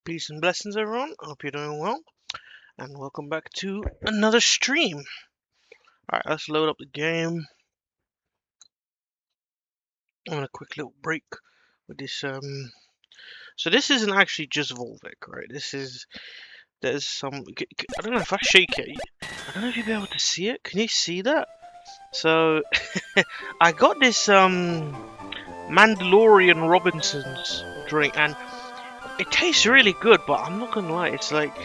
Peace and blessings, everyone. Hope you're doing well, and welcome back to another stream. Alright, let's load up the game. I'm on a quick little break with this. So this isn't actually just Volvic, right? There's some. I don't know if I shake it. I don't know if you'll be able to see it. Can you see that? So I got this Mandalorian Robinson's drink, and it tastes really good. But I'm not gonna lie, it's like.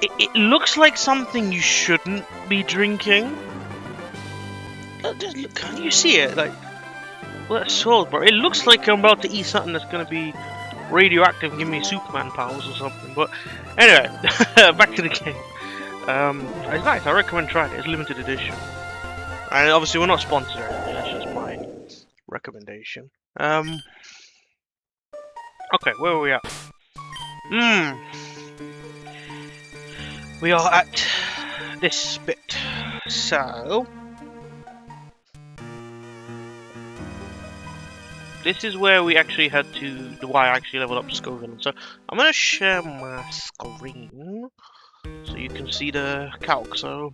It looks like something you shouldn't be drinking. Just look, can you see it? Like, well, that's salt, bro. It looks like I'm about to eat something that's gonna be radioactive and give me Superman powers or something. But anyway, back to the game. It's nice. I recommend trying it. It's limited edition. And obviously, we're not sponsored. That's just my recommendation. Okay, where are we at? We are at this bit. So this is where we actually had to, why I actually leveled up Scoville. So I'm gonna share my screen so you can see the calc. So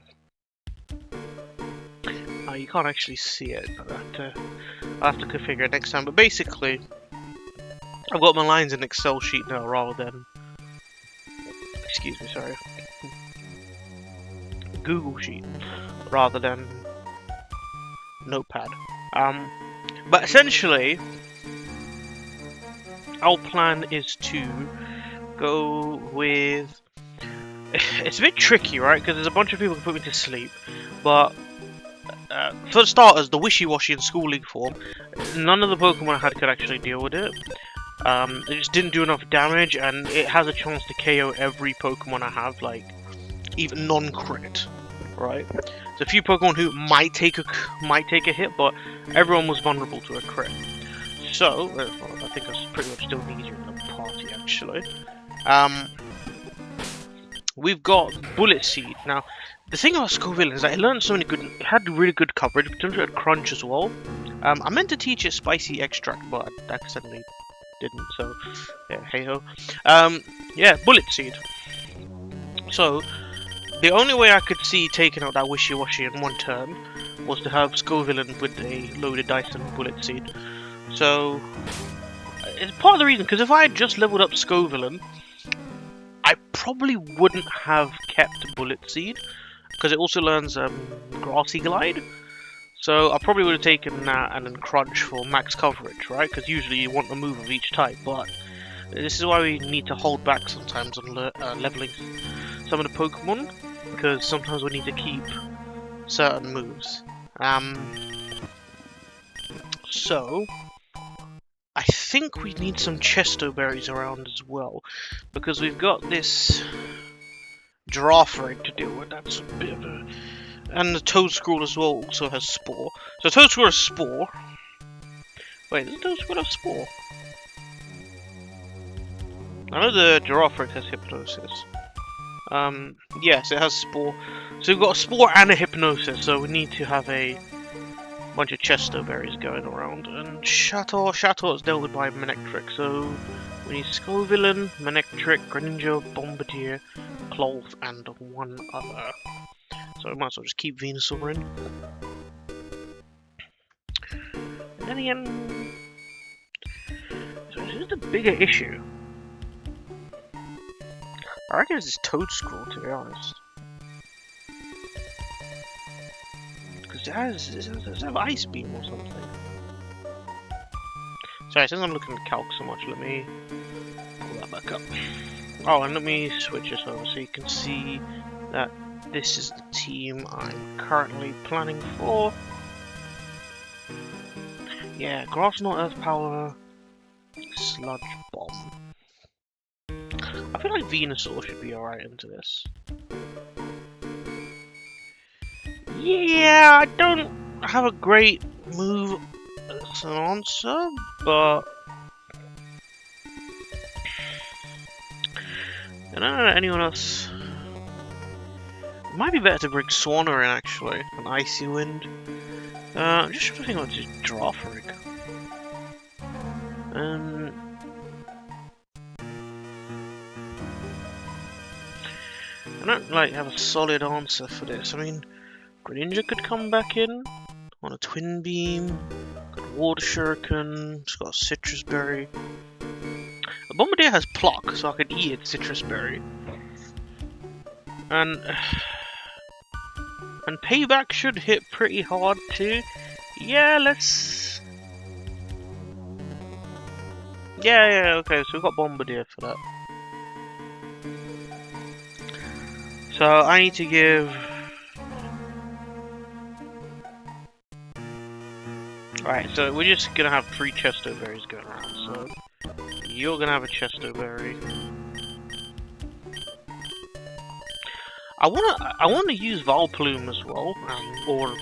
you can't actually see it. I'll have to configure it next time. But basically, I've got my lines in Excel sheet now rather than, excuse me, sorry, Google Sheet rather than Notepad. But essentially, our plan is to go with. It's a bit tricky, right? Because there's a bunch of people who put me to sleep. But for starters, the wishy-washy and School League form, none of the Pokemon I had could actually deal with it. It just didn't do enough damage, and it has a chance to KO every Pokemon I have, like even non-crit, right? There's a few Pokemon who might take a hit, but everyone was vulnerable to a crit. So I think I pretty much still need you in the party, actually. We've got Bullet Seed. Now, the thing about Scoville is that it learned so many good. It had really good coverage, potentially had Crunch as well. I meant to teach it Spicy Extract, but I accidentally didn't. So yeah, hey ho. Yeah, Bullet Seed. So the only way I could see taking out that wishy-washy in one turn was to have Scoville with a loaded dice and Bullet Seed. So it's part of the reason, because if I had just leveled up Scoville, I probably wouldn't have kept Bullet Seed, because it also learns Grassy Glide. So I probably would have taken that and then Crunch for max coverage, right? Because usually you want a move of each type, but this is why we need to hold back sometimes on leveling some of the Pokemon, because sometimes we need to keep certain moves. So I think we need some Chesto Berries around as well, because we've got this Giraffe Rig to deal with. That's a bit of a... And the Toadscroll as well also has Spore. So Toadscroll has Spore. Wait, does Toadscroll have Spore? I know the Giraffe Rig has Hypnosis. Yes, it has Spore. So we've got a Spore and a Hypnosis, so we need to have a bunch of Chesto Berries going around. And Chatot is dealt with by Manectric, so we need Scoville, Manectric, Greninja, Bombardier, Clove, and one other. So I might as well just keep Venusaur in. And then again, so this is the bigger issue. I reckon it's this Toadscroll, to be honest. Because it does have Ice Beam or something. Sorry, since I'm looking at Calc so much, let me pull that back up. Oh, and let me switch this over so you can see that this is the team I'm currently planning for. Yeah, Grass Knot, Earth Power, Sludge Bomb. I feel like Venusaur should be alright into this. Yeah, I don't have a great move as an answer, but I don't know anyone else. It might be better to bring Swanna in, actually, an Icy Wind. I'm just trying to think about this Giraffe Rig. I don't like have a solid answer for this. I mean, Greninja could come back in on a Twin Beam. Water Shuriken. It's got a Citrus Berry. A Bombardier has Pluck, so I could eat its Citrus Berry. And Payback should hit pretty hard too. Yeah, let's. Yeah, okay, so we've got Bombardier for that. So I need to give. Alright, so we're just gonna have 3 Chesto Berries going around, so you're gonna have a Chesto Berry. I wanna use Valplume as well, or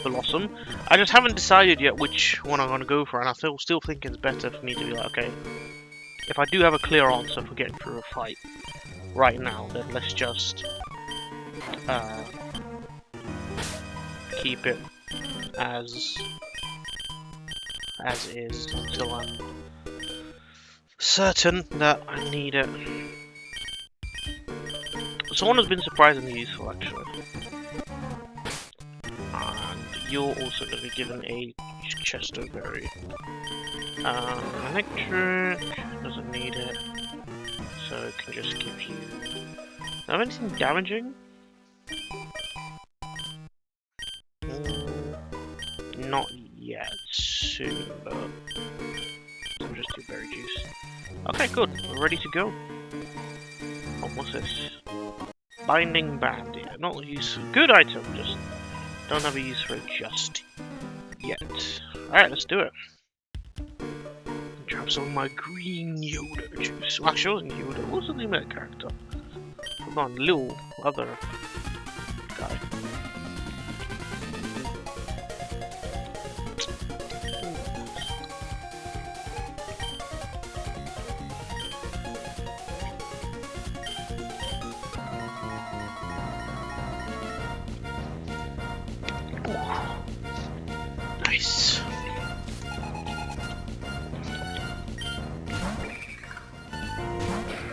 Blossom. I just haven't decided yet which one I'm gonna go for, and I still think it's better for me to be like, okay, if I do have a clear answer for getting through a fight right now, then let's just keep it as is until I'm certain that I need it. Someone has been surprisingly useful, actually. And you're also going to be given a Chesto Berry. Electric doesn't need it, so it can just give you. Do I have anything damaging? Not yet. Soon, but I'll just do berry juice. Okay, good. We're ready to go. Oh, what's this? Binding band. Yeah, not useful. Good item. Just don't have a use for it just yet. All right, let's do it. Grab some of my green Yoda juice. Well, actually, it wasn't Yoda. What's the name of that character? Hold on, little other guy. Nice.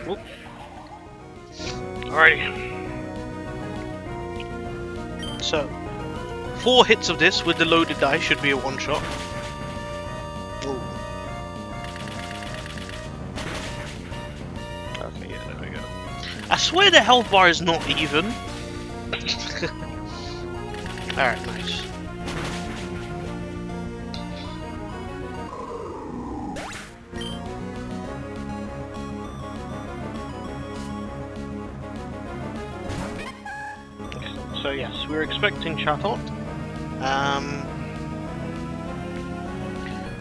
Oop. Alrighty. So, 4 hits of this with the loaded die should be a one-shot. Okay, yeah, there we go. I swear the health bar is not even. Alright, nice. So yes, we're expecting Chatot.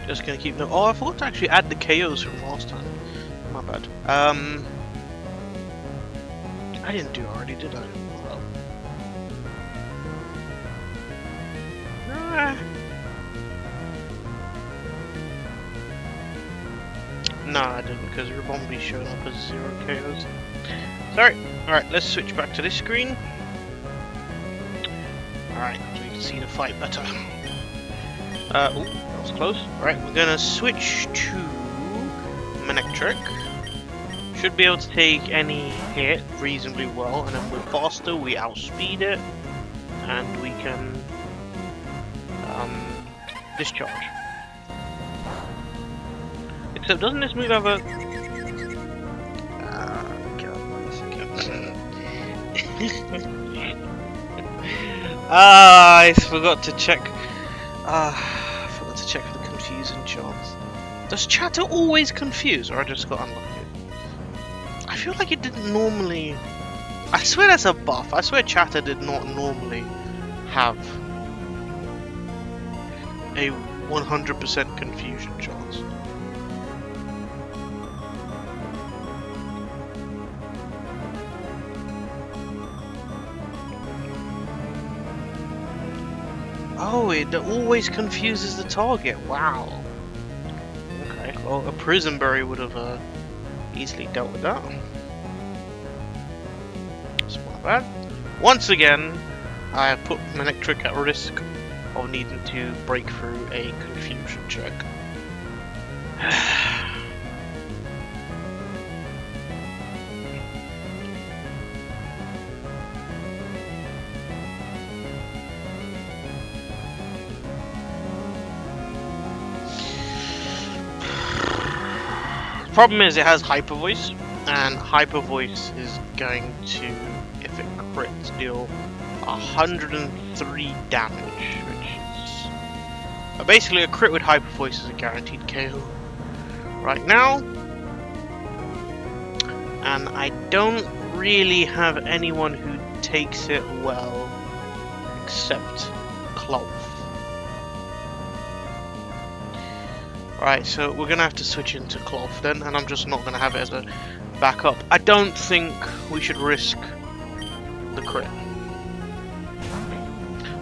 Just gonna keep them. Oh, I forgot to actually add the KOs from last time. My bad. I didn't do it already, did I? Well. No, I didn't, because Rabombi showed up as 0 KOs. Sorry. Alright, let's switch back to this screen. Alright, so you can see the fight better. Oh, that was close. Alright, we're gonna switch to Manectric. Should be able to take any hit reasonably well, and then we're faster, we outspeed it, and we can discharge. Except, doesn't this move have a... I forgot to check. I forgot to check for the confusing chance. Does Chatter always confuse, or I just got unlucky? I feel like it didn't normally. I swear that's a buff. I swear Chatter did not normally have a 100% confusion chance. Oh, it always confuses the target. Wow. Okay, well, a Prison Berry would have easily dealt with that. That's not bad. Once again, I have put Manectric at risk of needing to break through a confusion check. problem is it has hyper voice, and hyper voice is going to, if it crits, deal 103 damage, which is basically a crit with hyper voice is a guaranteed KO right now. And I don't really have anyone who takes it well except Clove. Right, so we're gonna have to switch into Clove then, and I'm just not gonna have it as a backup. I don't think we should risk the crit.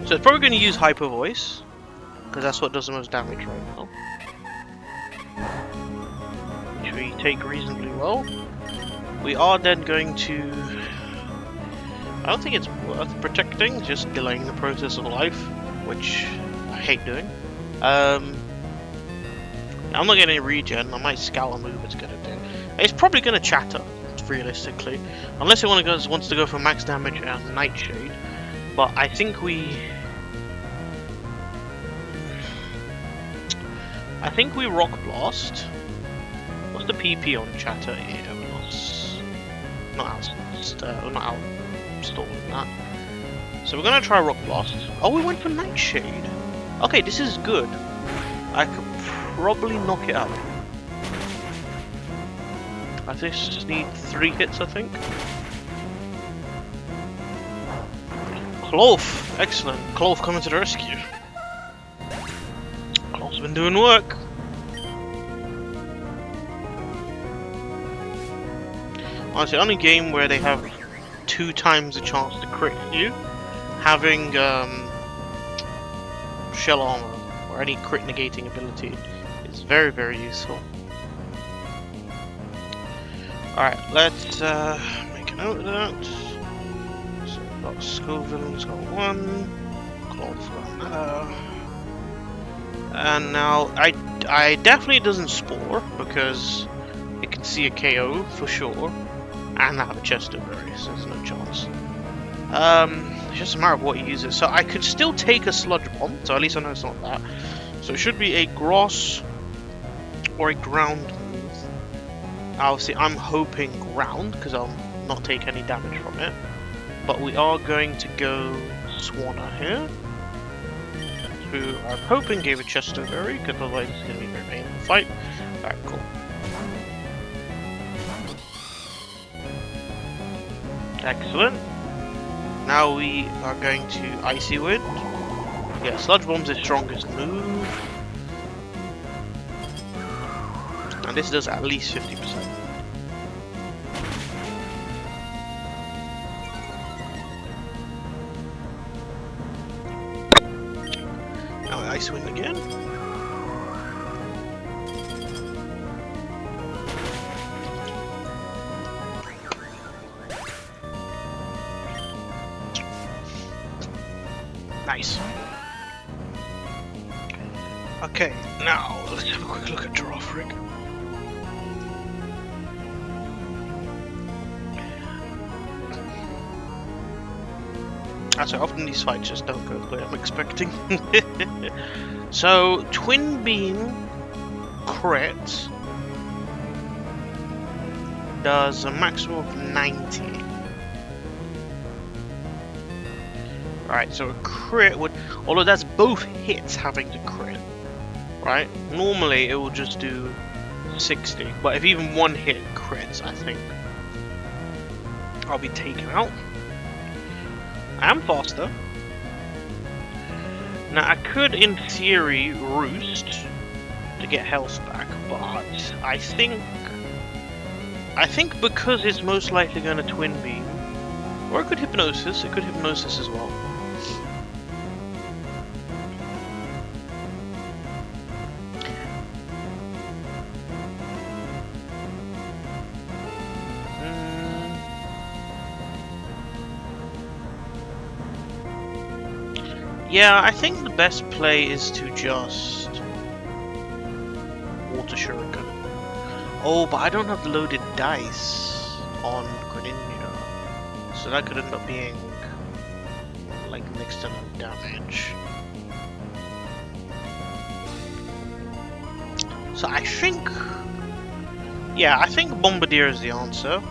So it's probably gonna use Hyper Voice, because that's what does the most damage right now. Which we take reasonably well. We are then going to... I don't think it's worth protecting, just delaying the process of life, which I hate doing. I'm not getting any regen. I might scout a move it's gonna do. It's probably gonna chatter, realistically, unless it wants to go for max damage and Nightshade. But I think we Rock Blast. What's the PP on chatter here? Not outstalling that. So we're gonna try Rock Blast. Oh, we went for Nightshade. Okay, this is good. I could probably knock it out. I just need 3 hits, I think. Clove! Excellent. Clove coming to the rescue. Clove's been doing work. Honestly, only game where they have 2 times the chance to crit you, having shell armor or any crit negating ability is very, very useful. Alright, let's make a note of that. So we've got Scoville's got 1, Clove's got another. And now I definitely doesn't Spore because it can see a KO for sure. And I have a chest of berries, so there's no chance. It's just a matter of what he uses. So I could still take a Sludge Bomb, so at least I know it's not that. So it should be a Grass or a Ground move. Obviously, I'm hoping Ground, because I'll not take any damage from it. But we are going to go Swanna here, who I'm hoping gave a chest of berry, because otherwise it's going to be very painful to fight. Alright, cool. Excellent. Now we are going to Icy Wind. Yeah, Sludge Bomb's his strongest move. And this does at least 50%. Now Icy Wind again. Nice. Okay, now let's have a quick look at Drawfrig. Actually, often these fights just don't go the way I'm expecting. So, Twin Beam crit does a maximum of 90. Right, so a crit would, although that's both hits having to crit, right? Normally it will just do 60, but if even one hit crits, I think I'll be taken out. I am faster. Now I could, in theory, Roost to get health back, but I think because it's most likely going to Twin Beam, or it could Hypnosis. It could Hypnosis as well. Yeah, I think the best play is to just Water Shuriken. Oh, but I don't have loaded dice on Greninja, so that could end up being like next to no damage. So I think Yeah, I think Bombardier is the answer.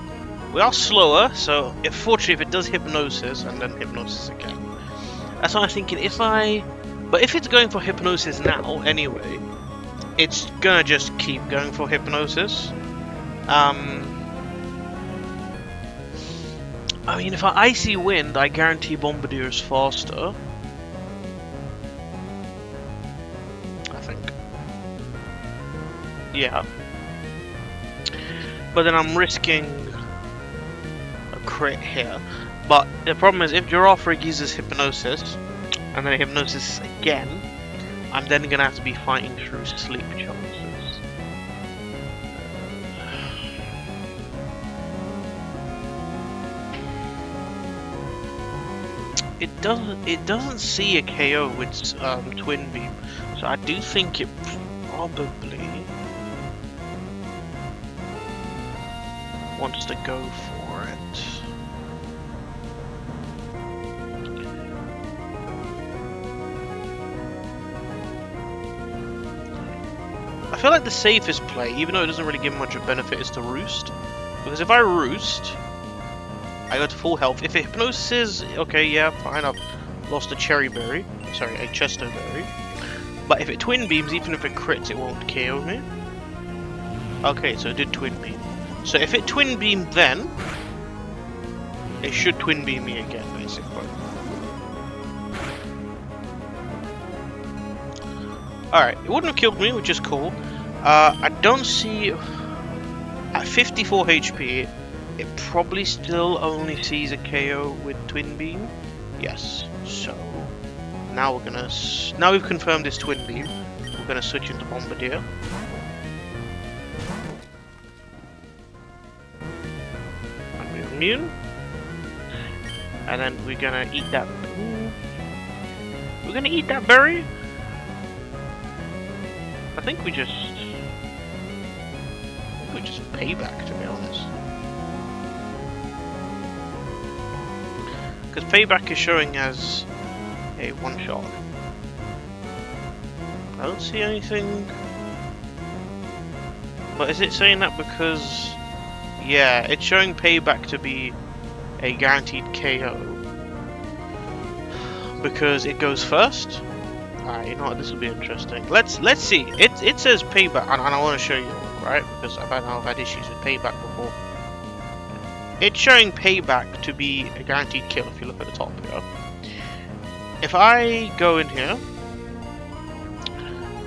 We are slower, so fortunately if it does Hypnosis and then Hypnosis again. That's what I'm thinking. But if it's going for Hypnosis now, anyway, it's gonna just keep going for Hypnosis. I mean, if I Icy Wind, I guarantee Bombardier is faster. I think. Yeah. But then I'm risking a crit here. But the problem is, if Giraffe Rig uses Hypnosis, and then Hypnosis again, I'm then gonna have to be fighting through sleep chances. It doesn't see a KO with Twin Beam, so I do think it probably wants to go for it. I feel like the safest play, even though it doesn't really give much of benefit, is to Roost. Because if I Roost, I go to full health. If it Hypnosis, okay, yeah, fine, I've lost a Cherry Berry. Sorry, a Chesto Berry. But if it Twin Beams, even if it crits, it won't KO me. Okay, so it did Twin Beam. So if it Twin Beam then, it should Twin Beam me again, basically. Alright, it wouldn't have killed me, which is cool. I don't see... At 54 HP, it probably still only sees a KO with Twin Beam. Yes, so... Now we're gonna... Now we've confirmed this Twin Beam, we're gonna switch into Bombardier. And we're immune. And then we're gonna eat that... We're gonna eat that berry? I think we just payback, to be honest. Because payback is showing as a one shot. I don't see anything. But is it saying that because... Yeah, it's showing payback to be a guaranteed KO. Because it goes first? Alright, you know what, this will be interesting. Let's see. It says payback, and I want to show you, right? Because I've had issues with payback before. It's showing payback to be a guaranteed kill if you look at the top here. If I go in here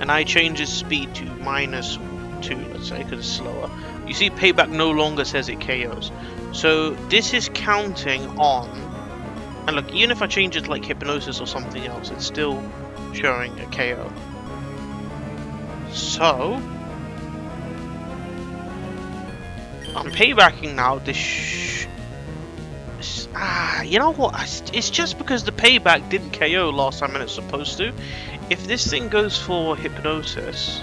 and I change his speed to -2, let's say, because it's slower, you see payback no longer says it KOs. So this is counting on, and look, even if I change it to like Hypnosis or something else, it's still showing a KO. So I'm paybacking now. You know what? It's just because the payback didn't KO last time and it's supposed to. If this thing goes for Hypnosis,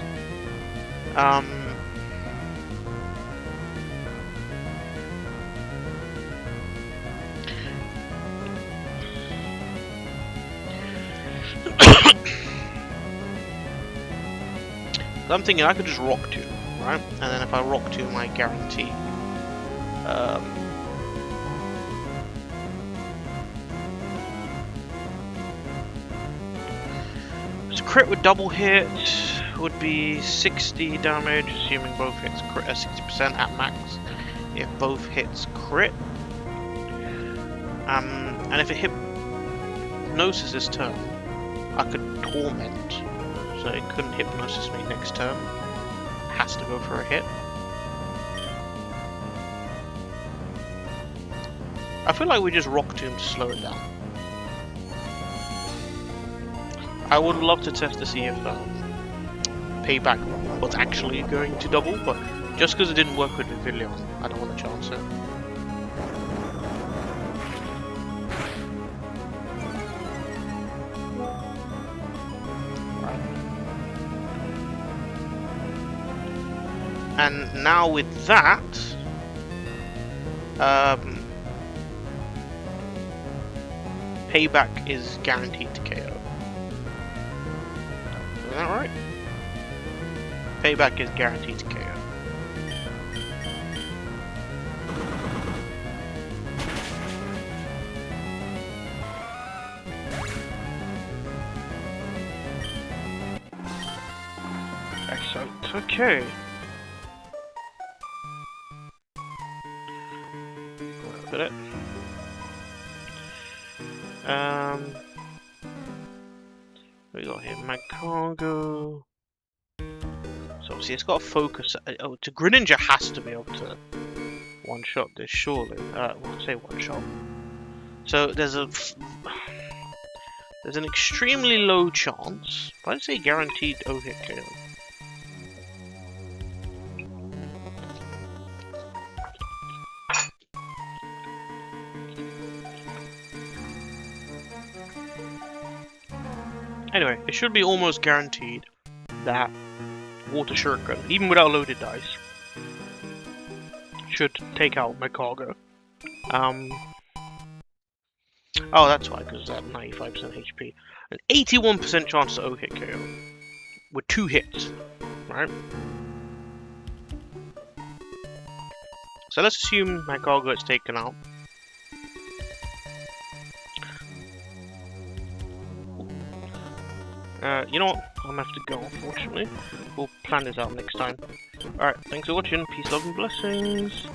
I'm thinking I could just Rock Tomb, right? And then if I Rock Tomb, I guarantee. So crit with double hit would be 60 damage, assuming both hits crit 60% at max. If both hits crit, and if it Hypnosis this turn, I could Torment. So it couldn't Hypnosis me next turn. It has to go for a hit. I feel like we just Rock Tomb to slow it down. I would love to test to see if payback was actually going to double, but just because it didn't work with Vivillon, I don't want to chance it. And now with that, payback is guaranteed to KO. Is that right? Payback is guaranteed to KO. Excellent. Okay. Look at it. We got here mag cargo. So obviously it's got a focus. Oh, the Greninja has to be able to one shot this surely. Well, I say one shot. So there's an extremely low chance, but I'd say guaranteed O-hit KO. Anyway, it should be almost guaranteed that Water Shuriken, even without loaded dice, should take out my cargo. Oh, that's why, because that 95% HP. An 81% chance to O-hit KO with 2 hits, right? So let's assume my cargo is taken out. You know what? I'm gonna have to go, unfortunately. We'll plan this out next time. Alright, thanks for watching. Peace, love, and blessings.